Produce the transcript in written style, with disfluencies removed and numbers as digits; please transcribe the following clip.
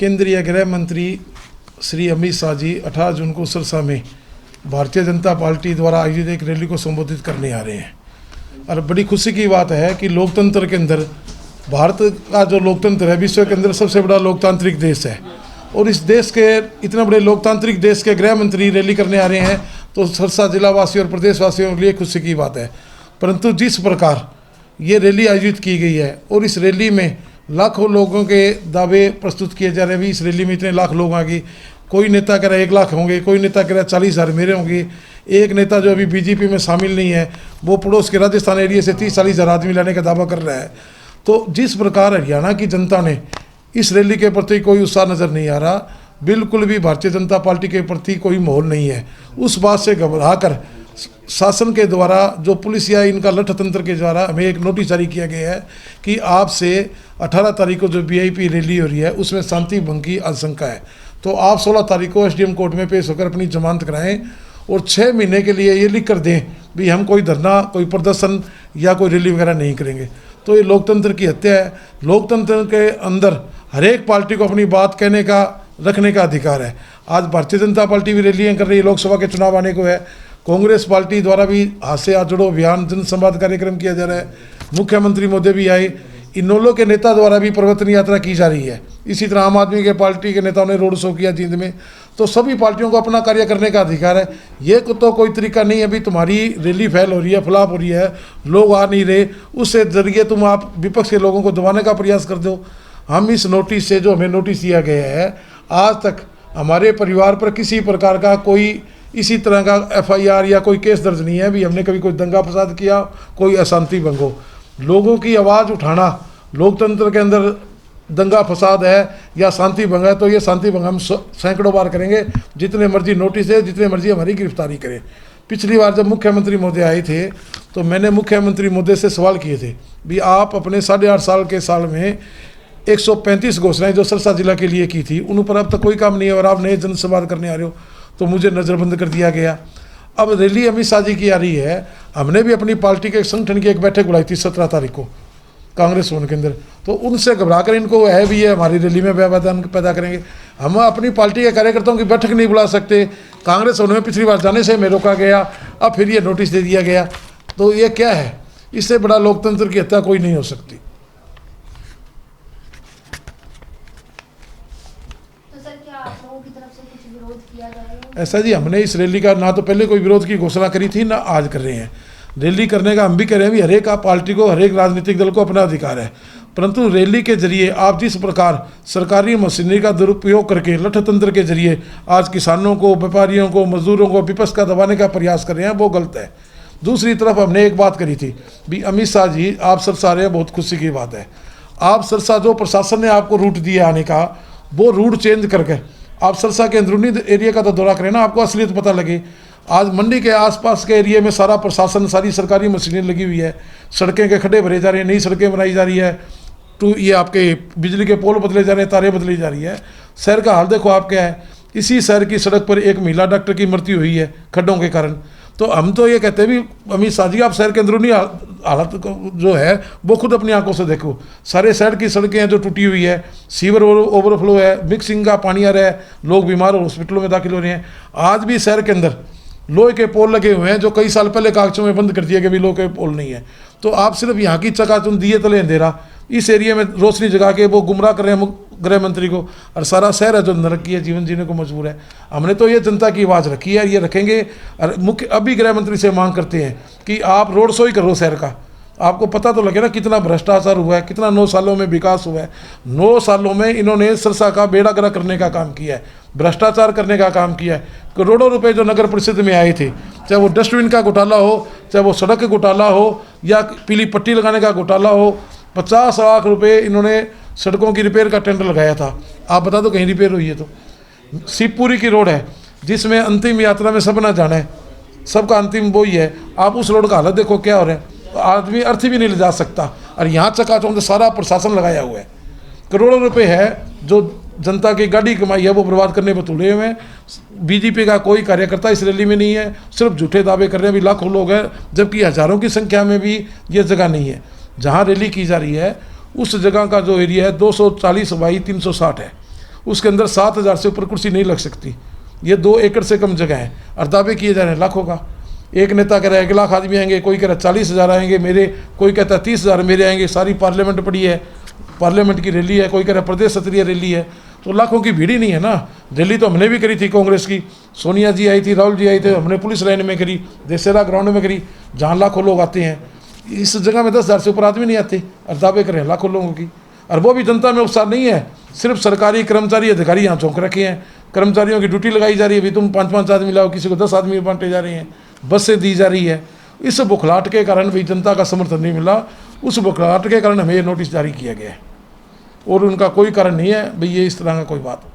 केंद्रीय गृह मंत्री श्री अमित शाह जी 18 जून को सिरसा में भारतीय जनता पार्टी द्वारा आयोजित एक रैली को संबोधित करने आ रहे हैं। और बड़ी खुशी की बात है कि लोकतंत्र के अंदर भारत का जो लोकतंत्र है विश्व के अंदर सबसे बड़ा लोकतांत्रिक देश है, और इस देश के इतने बड़े लोकतांत्रिक देश के गृह मंत्री रैली करने आ रहे हैं, तो सिरसा जिलावासियों और प्रदेशवासियों के लिए खुशी की बात है। परंतु जिस प्रकार ये रैली आयोजित की गई है और इस रैली में लाखों लोगों के दावे प्रस्तुत किए जा रहे हैं, इस रैली में इतने लाख लोग आएंगे, कोई नेता कह रहा है 1 लाख होंगे, कोई नेता कह रहा है 40,000 मेरे होंगे। एक नेता जो अभी बीजेपी में शामिल नहीं है वो पड़ोस के राजस्थान एरिया से 30-40,000 आदमी लाने का दावा कर रहा है। तो जिस प्रकार हरियाणा की जनता ने इस रैली के प्रति कोई उत्साह नज़र नहीं आ रहा, बिल्कुल भी भारतीय जनता पार्टी के प्रति कोई माहौल नहीं है। उस बात से घबरा कर शासन के द्वारा जो पुलिस या इनका लठ तंत्र के द्वारा हमें एक नोटिस जारी किया गया है कि आपसे 18 तारीख को जो वीआईपी रैली हो रही है उसमें शांति भंग की आशंका है, तो आप 16 तारीख को एसडीएम कोर्ट में पेश होकर अपनी जमानत कराएं और 6 महीने के लिए ये लिख कर दें भी हम कोई धरना, कोई प्रदर्शन या कोई रैली वगैरह नहीं करेंगे। तो ये लोकतंत्र की हत्या है। लोकतंत्र के अंदर हर एक पार्टी को अपनी बात कहने का, रखने का अधिकार है। आज भारतीय जनता पार्टी भी रैलियाँ कर रही है, लोकसभा के चुनाव आने को है। कांग्रेस पार्टी द्वारा भी हाथ से हाथ जोड़ो अभियान, जनसंवाद कार्यक्रम किया जा रहा है। मुख्यमंत्री मोदी भी आए, इन्नोलो के नेता द्वारा भी प्रवर्तन यात्रा की जा रही है। इसी तरह आम आदमी के पार्टी के नेताओं ने रोड शो किया जींद में। तो सभी पार्टियों को अपना कार्य करने का अधिकार है। ये तो कोई तरीका नहीं है अभी तुम्हारी रैली फेल हो रही है, फ्लॉप हो रही है, लोग आ नहीं रहे, उससे जरिए तुम आप विपक्ष के लोगों को दबाने का प्रयास कर दो। हम इस नोटिस से, जो हमें नोटिस दिया गया है, आज तक हमारे परिवार पर किसी प्रकार का कोई इसी तरह का एफआईआर या कोई केस दर्ज नहीं है भी हमने कभी कोई दंगा फसाद किया, कोई अशांति भंग हो। लोगों की आवाज़ उठाना लोकतंत्र के अंदर दंगा फसाद है या शांति भंग है, तो ये शांति भंग हम सैकड़ों बार करेंगे, जितने मर्जी नोटिस है, जितने मर्जी हमारी गिरफ्तारी करें। पिछली बार जब मुख्यमंत्री महोदय आए थे तो मैंने मुख्यमंत्री महोदय से सवाल किए थे भी आप अपने 8.5 साल के साल में 135 घोषणाएं जो सिरसा जिला के लिए की थी उन पर अब तक कोई काम नहीं है और आप नए जनसंवाद करने आ रहे हो, तो मुझे नज़रबंद कर दिया गया। अब रैली अमित शाह जी की आ रही है। हमने भी अपनी पार्टी के संगठन की एक बैठक बुलाई थी 17 तारीख को कांग्रेस भवन के अंदर, तो उनसे घबरा कर इनको है भी है हमारी रैली में व्यवधान पैदा करेंगे। हम अपनी पार्टी के कार्यकर्ताओं की बैठक नहीं बुला सकते। कांग्रेस भवन में पिछली बार जाने से हमें रोका गया, अब फिर ये नोटिस दे दिया गया। तो ये क्या है? इससे बड़ा लोकतंत्र की हत्या कोई नहीं हो सकती। ऐसा जी, हमने इस रैली का ना तो पहले कोई विरोध की घोषणा करी थी ना आज कर रहे हैं। रैली करने का हम भी कह रहे हैं भी हर एक पार्टी को, हर एक राजनीतिक दल को अपना अधिकार है, परंतु रैली के जरिए आप जिस प्रकार सरकारी मशीनरी का दुरुपयोग करके लठ तंत्र के जरिए आज किसानों को, व्यापारियों को, मजदूरों को, विपक्ष का दबाने का प्रयास कर रहे हैं, वो गलत है। दूसरी तरफ हमने एक बात करी थी भी अमित शाह जी आप सिरसा आ रहे हैं, बहुत खुशी की बात है। आप सिरसा जो प्रशासन ने आपको रूट दिया आने का, वो रूट चेंज करके आप सिरसा के अंदरूनी एरिया का तो दौरा करें ना, आपको असलियत पता लगे। आज मंडी के आसपास के एरिया में सारा प्रशासन, सारी सरकारी मशीनें लगी हुई है, सड़कें के खड्डे भरे जा रहे हैं, नई सड़कें बनाई जा रही है, ये आपके बिजली के पोल बदले जा रहे हैं, तारें बदली जा रही है। शहर का हाल देखो आप क्या है। इसी शहर की सड़क पर एक महिला डॉक्टर की मृत्यु हुई है खड्डों के कारण। तो हम तो ये कहते हैं भी अमित शाह जी आप शहर के अंदरूनी हालत जो है वो खुद अपनी आंखों से देखो। सारे शहर की सड़कें हैं जो टूटी हुई है, सीवर ओवरफ्लो है, मिक्सिंग का पानी आ रहा है, लोग बीमार हो हॉस्पिटलों में दाखिल हो रहे हैं। आज भी शहर के अंदर लोहे के पोल लगे हुए हैं जो कई साल पहले कागजों में बंद कर दिए कि भी लोहे के पोल नहीं है। तो आप सिर्फ यहाँ की चकाचौंध दिए तले अंधेरा, इस एरिया में रोशनी जगा के वो गुमराह कर रहे हैं गृह मंत्री को, और सारा शहर है जो नरक की है, जीवन जीने को मजबूर है। हमने तो ये जनता की आवाज़ रखी है, ये रखेंगे। और मुख्य अभी गृह मंत्री से मांग करते हैं कि आप रोड शो ही करो शहर का, आपको पता तो लगे ना कितना भ्रष्टाचार हुआ है, कितना 9 सालों में विकास हुआ है। 9 सालों में इन्होंने सिरसा का बेड़ा गर्क करने का काम किया है, भ्रष्टाचार करने का काम किया है। करोड़ों रुपए जो नगर परिषद में आए थे, चाहे वो डस्टबिन का घोटाला हो, चाहे वो सड़क का घोटाला हो, या पीली पट्टी लगाने का घोटाला हो, 50 लाख रुपए इन्होंने सड़कों की रिपेयर का टेंडर लगाया था। आप बता दो कहीं रिपेयर हुई है? तो शिवपुरी की रोड है जिसमें अंतिम यात्रा में सब ना जाना है, सबका अंतिम वो ही है। आप उस रोड का हालत देखो क्या हो रहा है, आदमी अर्थ भी नहीं ले जा सकता। और यहाँ चकाचौंध सारा प्रशासन लगाया हुआ है। करोड़ों रुपए है जो जनता की गाड़ी कमाई है वो बर्बाद करने पर तुले हुए हैं। बीजेपी का कोई कार्यकर्ता इस रैली में नहीं है, सिर्फ झूठे दावे कर रहे हैं भी लाखों लोग हैं, जबकि हज़ारों की संख्या में भी ये जगह नहीं है। जहाँ रैली की जा रही है उस जगह का जो एरिया है 240 बाई 360 है, उसके अंदर 7,000 से ऊपर कुर्सी नहीं लग सकती। ये 2 एकड़ से कम जगह है और दावे किए जा रहे हैं लाखों का। एक नेता कह रहा है 1 लाख आदमी आएंगे, कोई कह रहा है 40,000 आएंगे मेरे, कोई कहता है 30,000 मेरे आएंगे। सारी पार्लियामेंट पड़ी है, पार्लियामेंट की रैली है, कोई कह रहा है प्रदेश स्तरीय रैली है। तो लाखों की भीड़ ही नहीं है ना। रैली तो हमने भी करी थी कांग्रेस की, सोनिया जी आई थी, राहुल जी आए थे, हमने पुलिस लाइन में करी, देसेरा ग्राउंड में करी, जहाँ लाखों लोग आते हैं। इस जगह में 10,000 से ऊपर आदमी नहीं आते और दावे करें लाखों लोगों की। और वो भी जनता में उत्साह नहीं है, सिर्फ सरकारी कर्मचारी अधिकारी यहाँ झोंक रखे हैं। कर्मचारियों की ड्यूटी लगाई जा रही है, भी तुम 5-5 आदमी लाओ, किसी को 10 आदमी बांटे जा रहे हैं, बसें दी जा रही है। इस बुखलाहट के कारण भी जनता का समर्थन नहीं मिला, उस बुखलाहट के कारण हमें ये नोटिस जारी किया गया है और उनका कोई कारण नहीं है भाई ये इस तरह का कोई बात।